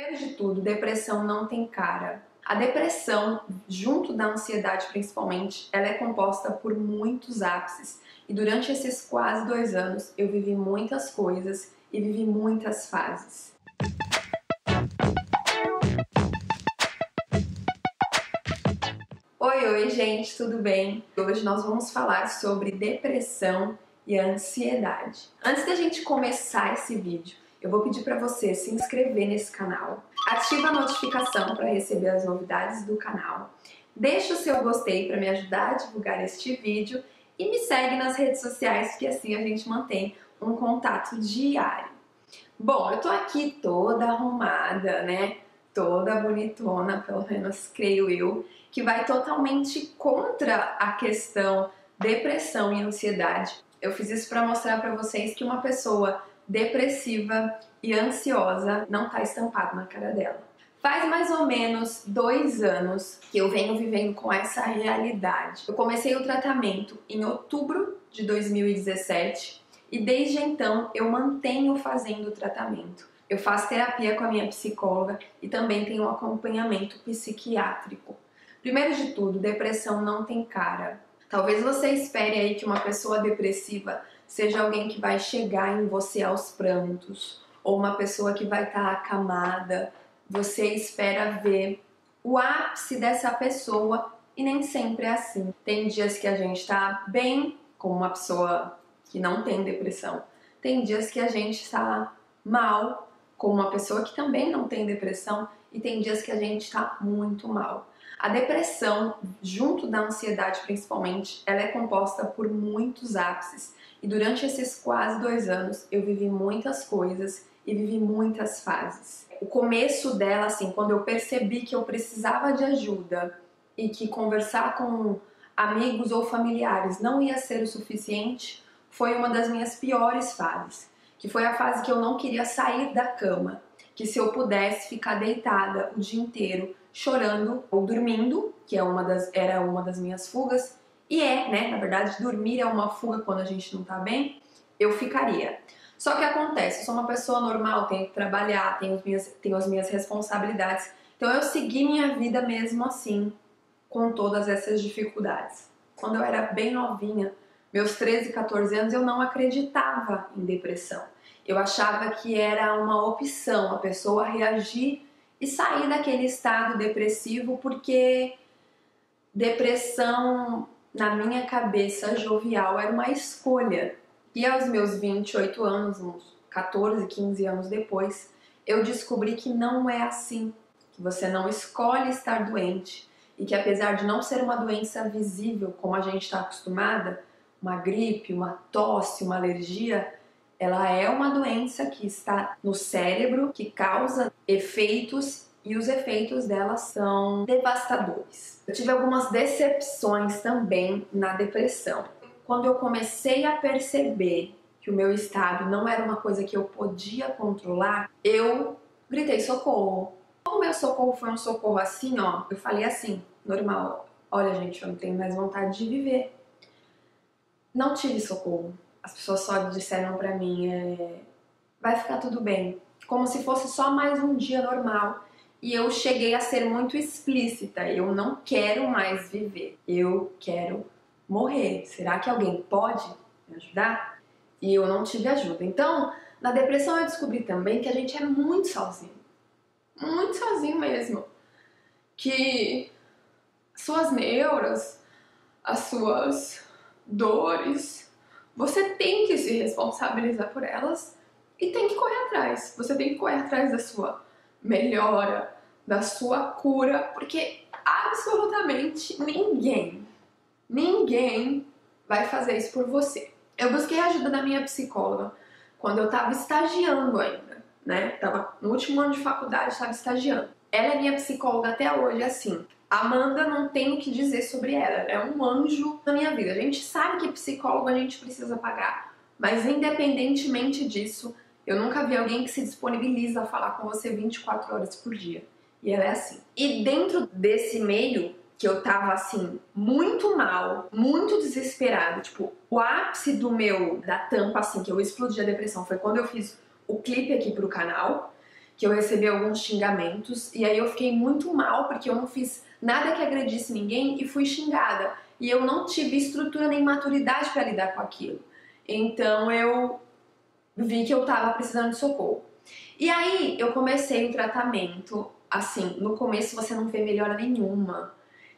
Primeiro de tudo, depressão não tem cara. A depressão, junto da ansiedade principalmente, ela é composta por muitos ápices. E durante esses quase 2 anos, eu vivi muitas coisas e vivi muitas fases. Oi, gente, tudo bem? Hoje nós vamos falar sobre depressão e ansiedade. Antes da gente começar esse vídeo, eu vou pedir para você se inscrever nesse canal, ativa a notificação para receber as novidades do canal, deixa o seu gostei para me ajudar a divulgar este vídeo e me segue nas redes sociais, que assim a gente mantém um contato diário. Bom, eu tô aqui toda arrumada, né? Toda bonitona, pelo menos creio eu, que vai totalmente contra a questão depressão e ansiedade. Eu fiz isso para mostrar para vocês que uma pessoa depressiva e ansiosa não tá estampado na cara dela. Faz mais ou menos 2 anos que eu venho vivendo com essa realidade. Eu comecei o tratamento em outubro de 2017 e desde então eu mantenho fazendo o tratamento. Eu faço terapia com a minha psicóloga e também tenho um acompanhamento psiquiátrico. Primeiro de tudo, depressão não tem cara. Talvez você espere aí que uma pessoa depressiva seja alguém que vai chegar em você aos prantos, ou uma pessoa que vai estar acamada. Você espera ver o ápice dessa pessoa e nem sempre é assim. Tem dias que a gente tá bem, como uma pessoa que não tem depressão. Tem dias que a gente tá mal, como uma pessoa que também não tem depressão. E tem dias que a gente tá muito mal. A depressão, junto da ansiedade principalmente, ela é composta por muitos ápices. E durante esses quase 2 anos, eu vivi muitas coisas e vivi muitas fases. O começo dela, assim, quando eu percebi que eu precisava de ajuda e que conversar com amigos ou familiares não ia ser o suficiente, foi uma das minhas piores fases. Que foi a fase que eu não queria sair da cama. Que se eu pudesse ficar deitada o dia inteiro, chorando ou dormindo, que era uma das minhas fugas, e né, na verdade, dormir é uma fuga quando a gente não tá bem, eu ficaria. Só que acontece, eu sou uma pessoa normal, tenho que trabalhar, tenho as minhas responsabilidades, então eu segui minha vida mesmo assim, com todas essas dificuldades. Quando eu era bem novinha, meus 13, 14 anos, eu não acreditava em depressão. Eu achava que era uma opção a pessoa reagir e sair daquele estado depressivo, porque depressão, na minha cabeça jovial, era uma escolha. E aos meus 28 anos, uns 14, 15 anos depois, eu descobri que não é assim, que você não escolhe estar doente e que apesar de não ser uma doença visível, como a gente está acostumada, uma gripe, uma tosse, uma alergia, ela é uma doença que está no cérebro, que causa efeitos e os efeitos dela são devastadores. Eu tive algumas decepções também na depressão. Quando eu comecei a perceber que o meu estado não era uma coisa que eu podia controlar, eu gritei socorro. Como o meu socorro foi um socorro assim, ó, eu falei assim, normal, olha gente, eu não tenho mais vontade de viver. Não tive socorro. As pessoas só disseram pra mim, vai ficar tudo bem. Como se fosse só mais um dia normal. E eu cheguei a ser muito explícita. Eu não quero mais viver. Eu quero morrer. Será que alguém pode me ajudar? E eu não tive ajuda. Então, na depressão eu descobri também que a gente é muito sozinho. Muito sozinho mesmo. Que suas neuras, as suas dores, você tem que se responsabilizar por elas e tem que correr atrás. Você tem que correr atrás da sua melhora, da sua cura, porque absolutamente ninguém vai fazer isso por você. Eu busquei a ajuda da minha psicóloga quando eu tava estagiando ainda, né? Tava no último ano de faculdade, tava estagiando. Ela é minha psicóloga até hoje, assim. Amanda, não tenho o que dizer sobre ela, é um anjo na minha vida. A gente sabe que psicólogo a gente precisa pagar, mas independentemente disso, eu nunca vi alguém que se disponibiliza a falar com você 24 horas por dia. E ela é assim. E dentro desse meio, que eu tava assim, muito mal, muito desesperada, tipo, o ápice da tampa, assim, que eu explodi a depressão, foi quando eu fiz o clipe aqui pro canal, que eu recebi alguns xingamentos, e aí eu fiquei muito mal porque eu não fiz nada que agredisse ninguém e fui xingada. E eu não tive estrutura nem maturidade para lidar com aquilo. Então eu vi que eu tava precisando de socorro. E aí eu comecei o tratamento, assim, no começo você não vê melhora nenhuma.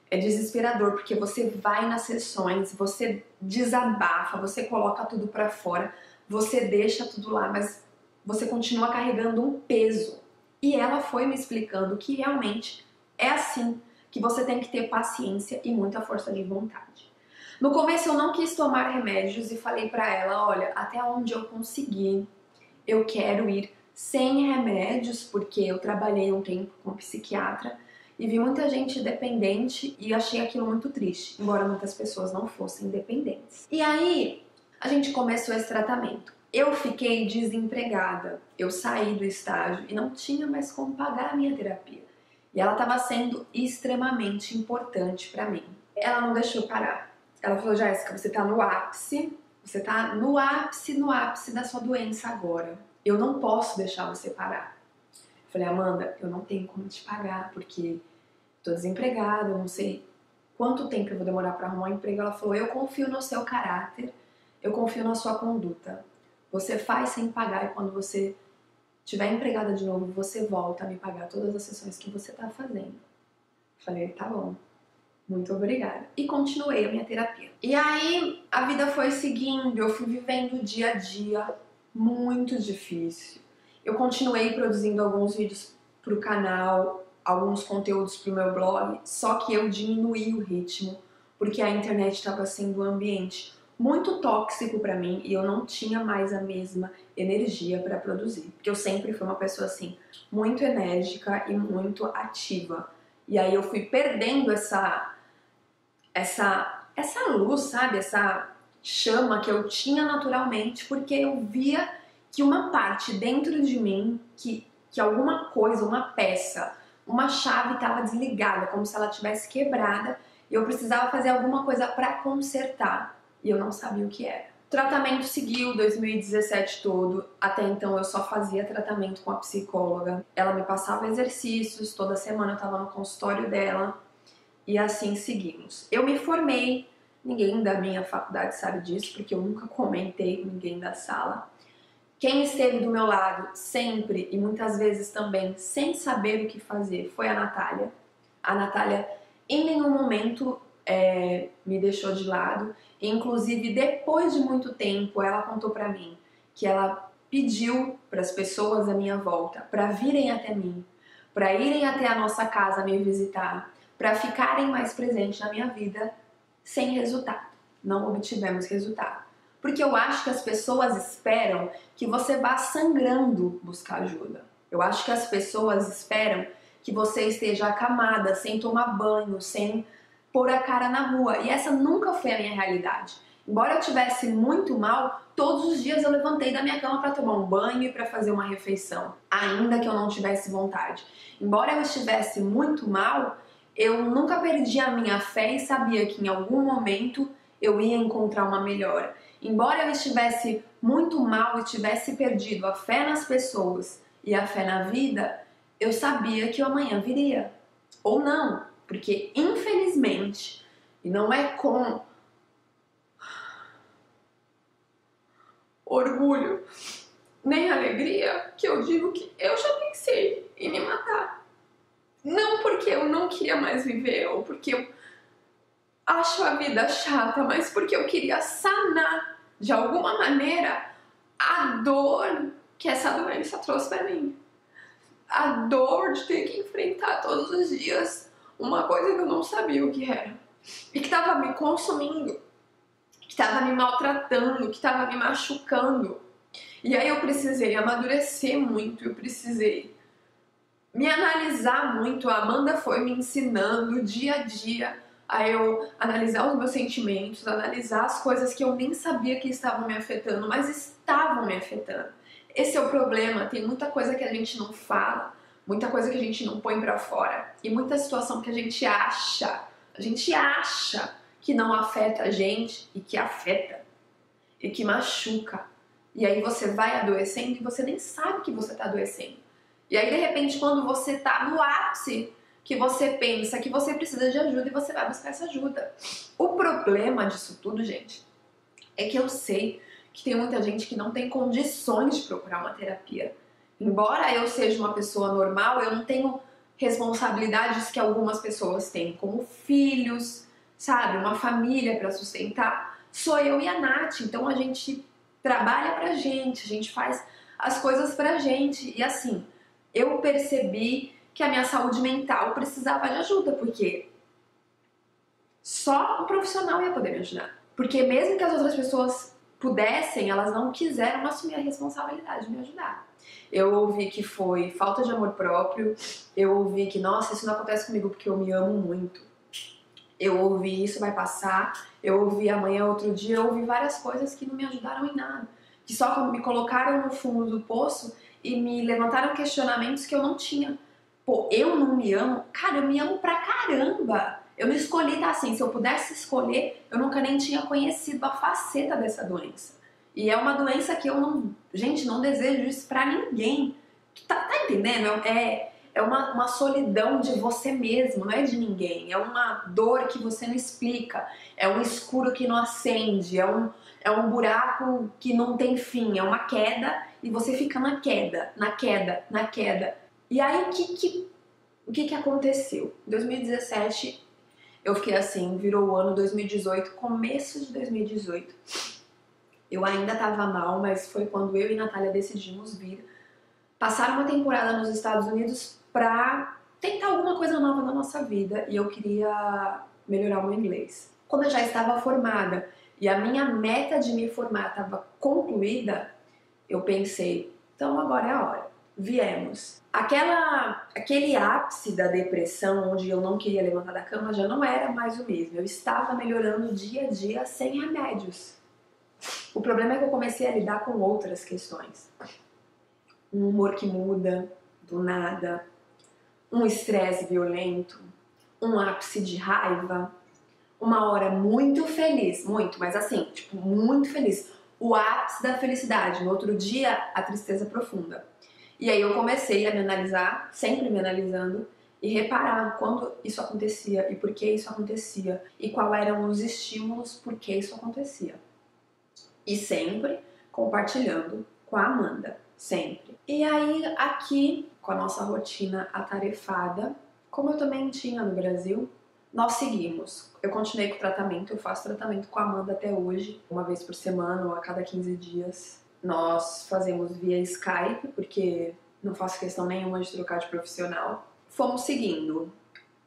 É desesperador, porque você vai nas sessões, você desabafa, você coloca tudo pra fora, você deixa tudo lá, mas você continua carregando um peso. E ela foi me explicando que realmente é assim, que você tem que ter paciência e muita força de vontade. No começo eu não quis tomar remédios e falei pra ela, olha, até onde eu conseguir, eu quero ir sem remédios, porque eu trabalhei um tempo com psiquiatra e vi muita gente dependente e achei aquilo muito triste, embora muitas pessoas não fossem dependentes. E aí, a gente começou esse tratamento. Eu fiquei desempregada, eu saí do estágio e não tinha mais como pagar a minha terapia. E ela estava sendo extremamente importante para mim. Ela não deixou parar. Ela falou, Jéssica, você tá no ápice, no ápice da sua doença agora. Eu não posso deixar você parar. Eu falei, Amanda, eu não tenho como te pagar, porque tô desempregada, eu não sei quanto tempo eu vou demorar para arrumar um emprego. Ela falou, eu confio no seu caráter, eu confio na sua conduta. Você faz sem pagar e quando você estiver empregada de novo, você volta a me pagar todas as sessões que você tá fazendo. Eu falei, tá bom. Muito obrigada. E continuei a minha terapia. E aí a vida foi seguindo, eu fui vivendo o dia a dia muito difícil. Eu continuei produzindo alguns vídeos pro canal, alguns conteúdos pro meu blog, só que eu diminuí o ritmo, porque a internet estava sendo um ambiente muito tóxico para mim e eu não tinha mais a mesma energia para produzir. Porque eu sempre fui uma pessoa assim, muito enérgica e muito ativa. E aí eu fui perdendo essa luz, sabe? Essa chama que eu tinha naturalmente, porque eu via que uma parte dentro de mim, que alguma coisa, uma peça, uma chave estava desligada, como se ela tivesse quebrada, e eu precisava fazer alguma coisa para consertar, e eu não sabia o que era. O tratamento seguiu 2017 todo, até então eu só fazia tratamento com a psicóloga. Ela me passava exercícios, toda semana eu estava no consultório dela, e assim seguimos. Eu me formei, ninguém da minha faculdade sabe disso, porque eu nunca comentei com ninguém da sala. Quem esteve do meu lado sempre e muitas vezes também sem saber o que fazer foi a Natália. A Natália em nenhum momento me deixou de lado. Inclusive, depois de muito tempo, ela contou pra mim que ela pediu para as pessoas à minha volta para virem até mim, para irem até a nossa casa me visitar, para ficarem mais presentes na minha vida, sem resultado. Não obtivemos resultado. Porque eu acho que as pessoas esperam que você vá sangrando buscar ajuda. Eu acho que as pessoas esperam que você esteja acamada, sem tomar banho, sem pôr a cara na rua. E essa nunca foi a minha realidade. Embora eu estivesse muito mal, todos os dias eu levantei da minha cama para tomar um banho e para fazer uma refeição, ainda que eu não tivesse vontade. Embora eu estivesse muito mal, eu nunca perdi a minha fé e sabia que em algum momento eu ia encontrar uma melhora. Embora eu estivesse muito mal e tivesse perdido a fé nas pessoas e a fé na vida, eu sabia que o amanhã viria. Ou não, porque infelizmente, e não é com orgulho nem alegria que eu digo que eu já pensei em me matar. Não porque eu não queria mais viver ou porque eu acho a vida chata, mas porque eu queria sanar de alguma maneira a dor que essa doença trouxe para mim. A dor de ter que enfrentar todos os dias uma coisa que eu não sabia o que era. E que estava me consumindo, que estava me maltratando, que estava me machucando. E aí eu precisei amadurecer muito, eu precisei me analisar muito. A Amanda foi me ensinando dia a dia a eu analisar os meus sentimentos, analisar as coisas que eu nem sabia que estavam me afetando, mas estavam me afetando. Esse é o problema, tem muita coisa que a gente não fala, muita coisa que a gente não põe pra fora e muita situação que a gente acha que não afeta a gente e que afeta e que machuca. E aí você vai adoecendo e você nem sabe que você tá adoecendo. E aí, de repente, quando você tá no ápice, que você pensa que você precisa de ajuda e você vai buscar essa ajuda. O problema disso tudo, gente, é que eu sei que tem muita gente que não tem condições de procurar uma terapia. Embora eu seja uma pessoa normal, eu não tenho responsabilidades que algumas pessoas têm, como filhos, sabe, uma família para sustentar. Sou eu e a Nath, então a gente trabalha pra gente, a gente faz as coisas pra gente. E assim, eu percebi que a minha saúde mental precisava de ajuda, porque só um profissional ia poder me ajudar. Porque mesmo que as outras pessoas pudessem, elas não quiseram assumir a responsabilidade de me ajudar. Eu ouvi que foi falta de amor próprio, eu ouvi que, nossa, isso não acontece comigo porque eu me amo muito. Eu ouvi isso vai passar, eu ouvi amanhã outro dia, eu ouvi várias coisas que não me ajudaram em nada. Que só me colocaram no fundo do poço e me levantaram questionamentos que eu não tinha. Pô, eu não me amo? Cara, eu me amo pra caramba! Eu não escolhi, tá assim, se eu pudesse escolher, eu nunca nem tinha conhecido a faceta dessa doença. E é uma doença que eu não... Gente, não desejo isso pra ninguém. Tá entendendo? É uma solidão de você mesmo, não é de ninguém. É uma dor que você não explica. É um escuro que não acende. É um buraco que não tem fim. É uma queda e você fica na queda, na queda, na queda. E aí, o que aconteceu? Em 2017, eu fiquei assim, virou o ano 2018, começo de 2018. Eu ainda tava mal, mas foi quando eu e Natália decidimos vir passar uma temporada nos Estados Unidos pra tentar alguma coisa nova na nossa vida. E eu queria melhorar o meu inglês. Quando eu já estava formada e a minha meta de me formar estava concluída, eu pensei, então agora é a hora. Viemos. Aquele ápice da depressão, onde eu não queria levantar da cama, já não era mais o mesmo. Eu estava melhorando dia a dia sem remédios. O problema é que eu comecei a lidar com outras questões. Um humor que muda do nada, um estresse violento, um ápice de raiva, uma hora muito feliz, muito, mas assim, tipo, muito feliz. O ápice da felicidade, no outro dia, a tristeza profunda. E aí eu comecei a me analisar, sempre me analisando, e reparar quando isso acontecia e por que isso acontecia e quais eram os estímulos por que isso acontecia. E sempre compartilhando com a Amanda, sempre. E aí aqui, com a nossa rotina atarefada, como eu também tinha no Brasil, nós seguimos. Eu continuei com o tratamento, eu faço tratamento com a Amanda até hoje, uma vez por semana ou a cada 15 dias. Nós fazemos via Skype, porque não faço questão nenhuma de trocar de profissional. Fomos seguindo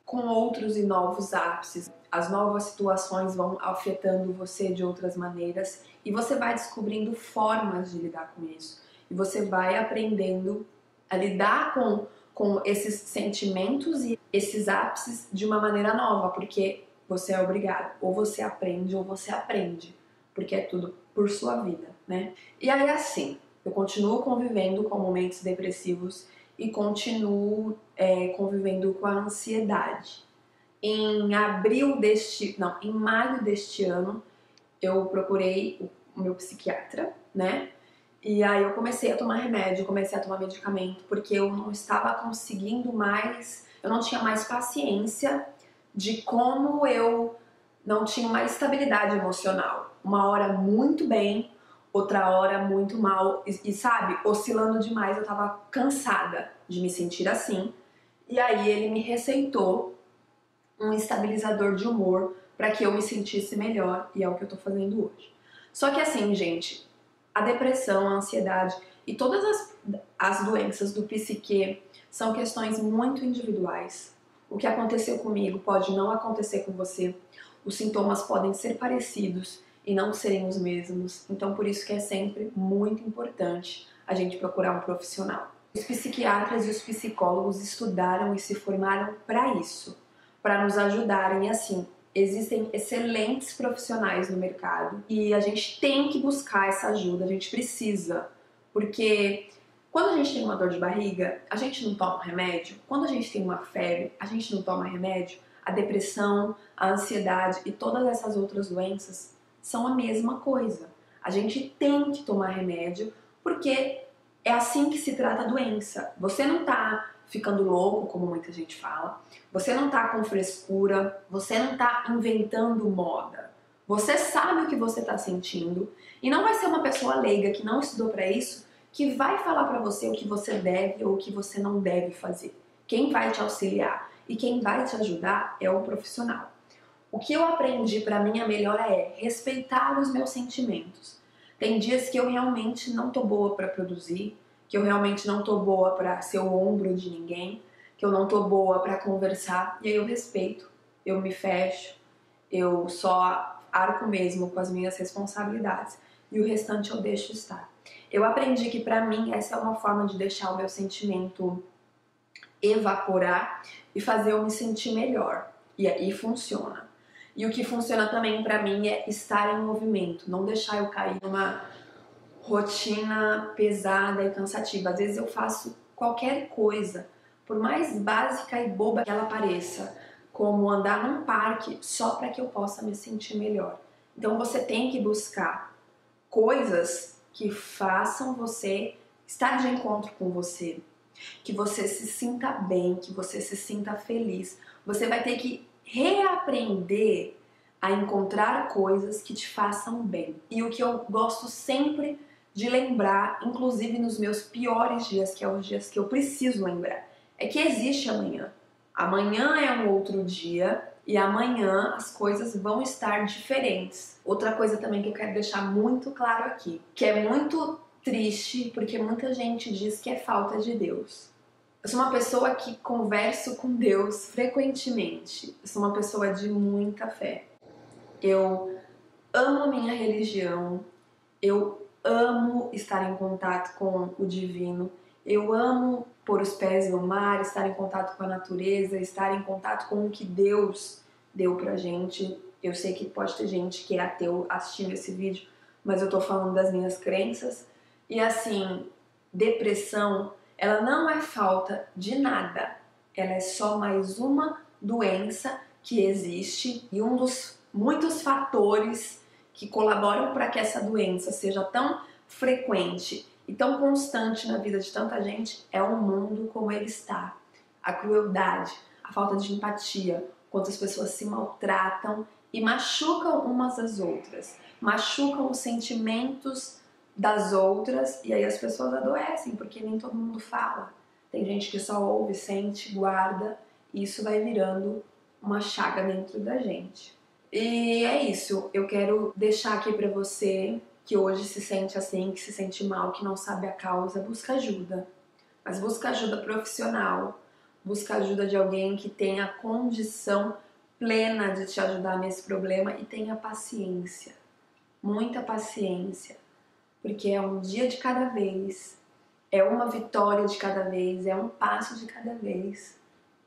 com outros e novos ápices. As novas situações vão afetando você de outras maneiras e você vai descobrindo formas de lidar com isso. E você vai aprendendo a lidar com esses sentimentos e esses ápices de uma maneira nova, porque você é obrigado. Ou você aprende, porque é tudo por sua vida, né? E aí assim, eu continuo convivendo com momentos depressivos e continuo convivendo com a ansiedade. Em maio deste ano, eu procurei o meu psiquiatra, né? E aí eu comecei a tomar remédio, comecei a tomar medicamento, porque eu não estava conseguindo mais, eu não tinha mais paciência de como eu não tinha uma estabilidade emocional. Uma hora muito bem, outra hora muito mal, e sabe, oscilando demais, eu tava cansada de me sentir assim. E aí ele me receitou um estabilizador de humor para que eu me sentisse melhor, e é o que eu tô fazendo hoje. Só que assim, gente, a depressão, a ansiedade e todas as doenças do psique são questões muito individuais. O que aconteceu comigo pode não acontecer com você. Os sintomas podem ser parecidos e não serem os mesmos. Então, por isso que é sempre muito importante a gente procurar um profissional. Os psiquiatras e os psicólogos estudaram e se formaram para isso, para nos ajudarem. E assim, existem excelentes profissionais no mercado e a gente tem que buscar essa ajuda, a gente precisa, porque quando a gente tem uma dor de barriga, a gente não toma remédio. Quando a gente tem uma febre, a gente não toma remédio. A depressão, a ansiedade e todas essas outras doenças são a mesma coisa. A gente tem que tomar remédio porque É assim que se trata a doença. Você não tá ficando louco, como muita gente fala. Você não tá com frescura. Você não tá inventando moda. Você sabe o que você tá sentindo. E não vai ser uma pessoa leiga que não estudou para isso que vai falar para você o que você deve ou o que você não deve fazer. Quem vai te auxiliar e quem vai te ajudar é o profissional. O que eu aprendi para minha melhora é respeitar os meus sentimentos. Tem dias que eu realmente não tô boa para produzir, que eu realmente não tô boa para ser o ombro de ninguém, que eu não tô boa para conversar, e aí eu respeito, eu me fecho, eu só arco mesmo com as minhas responsabilidades e o restante eu deixo estar. Eu aprendi que para mim essa é uma forma de deixar o meu sentimento evaporar e fazer eu me sentir melhor. E aí funciona. E o que funciona também pra mim é estar em movimento, não deixar eu cair numa rotina pesada e cansativa. Às vezes eu faço qualquer coisa, por mais básica e boba que ela pareça, como andar num parque só para que eu possa me sentir melhor. Então você tem que buscar coisas que façam você estar de encontro com você, que você se sinta bem, que você se sinta feliz. Você vai ter que reaprender a encontrar coisas que te façam bem. E o que eu gosto sempre de lembrar, inclusive nos meus piores dias, que é os dias que eu preciso lembrar, é que existe amanhã. Amanhã é um outro dia e amanhã as coisas vão estar diferentes. Outra coisa também que eu quero deixar muito claro aqui, que é muito triste porque muita gente diz que é falta de Deus. Eu sou uma pessoa que converso com Deus frequentemente. Eu sou uma pessoa de muita fé. Eu amo a minha religião. Eu amo estar em contato com o divino. Eu amo pôr os pés no mar, estar em contato com a natureza, estar em contato com o que Deus deu pra gente. Eu sei que pode ter gente que é ateu assistindo esse vídeo, mas eu tô falando das minhas crenças. E assim, depressão, ela não é falta de nada. Ela é só mais uma doença que existe e um dos muitos fatores que colaboram para que essa doença seja tão frequente e tão constante na vida de tanta gente é o mundo como ele está. A crueldade, a falta de empatia, quantas pessoas se maltratam e machucam umas às outras, machucam os sentimentos das outras e aí as pessoas adoecem porque nem todo mundo fala. Tem gente que só ouve, sente, guarda e isso vai virando uma chaga dentro da gente. E é isso, eu quero deixar aqui pra você que hoje se sente assim, que se sente mal, que não sabe a causa, busca ajuda. Mas busca ajuda profissional, busca ajuda de alguém que tenha condição plena de te ajudar nesse problema e tenha paciência, muita paciência, porque é um dia de cada vez, é uma vitória de cada vez, é um passo de cada vez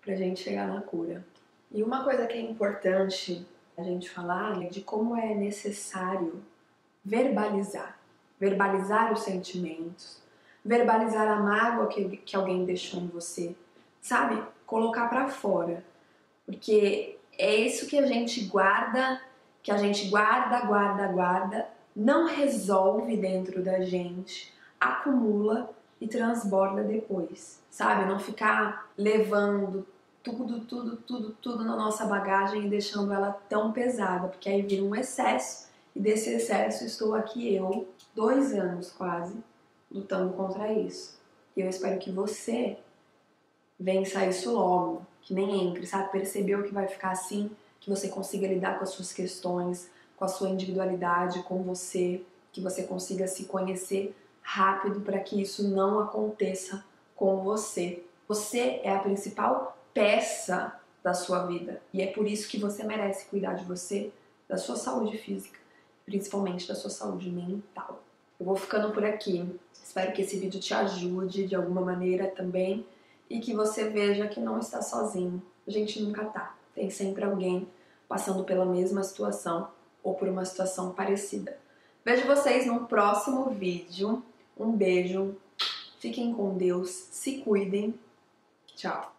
pra gente chegar na cura. E uma coisa que é importante a gente falar de como é necessário verbalizar os sentimentos, verbalizar a mágoa que alguém deixou em você, sabe? Colocar pra fora, porque é isso que a gente guarda, guarda, não resolve dentro da gente, acumula e transborda depois, sabe? Não ficar levando tudo na nossa bagagem e deixando ela tão pesada, porque aí vira um excesso e desse excesso estou aqui eu, 2 anos quase, lutando contra isso. E eu espero que você vença isso logo, que nem entre, sabe? Percebeu que vai ficar assim, que você consiga lidar com as suas questões, com a sua individualidade, com você, que você consiga se conhecer rápido para que isso não aconteça com você. Você é a principal peça da sua vida e é por isso que você merece cuidar de você, da sua saúde física, principalmente da sua saúde mental. Eu vou ficando por aqui, espero que esse vídeo te ajude de alguma maneira também e que você veja que não está sozinho, a gente nunca tá, tem sempre alguém passando pela mesma situação ou por uma situação parecida. Vejo vocês no próximo vídeo, um beijo, fiquem com Deus, se cuidem, tchau!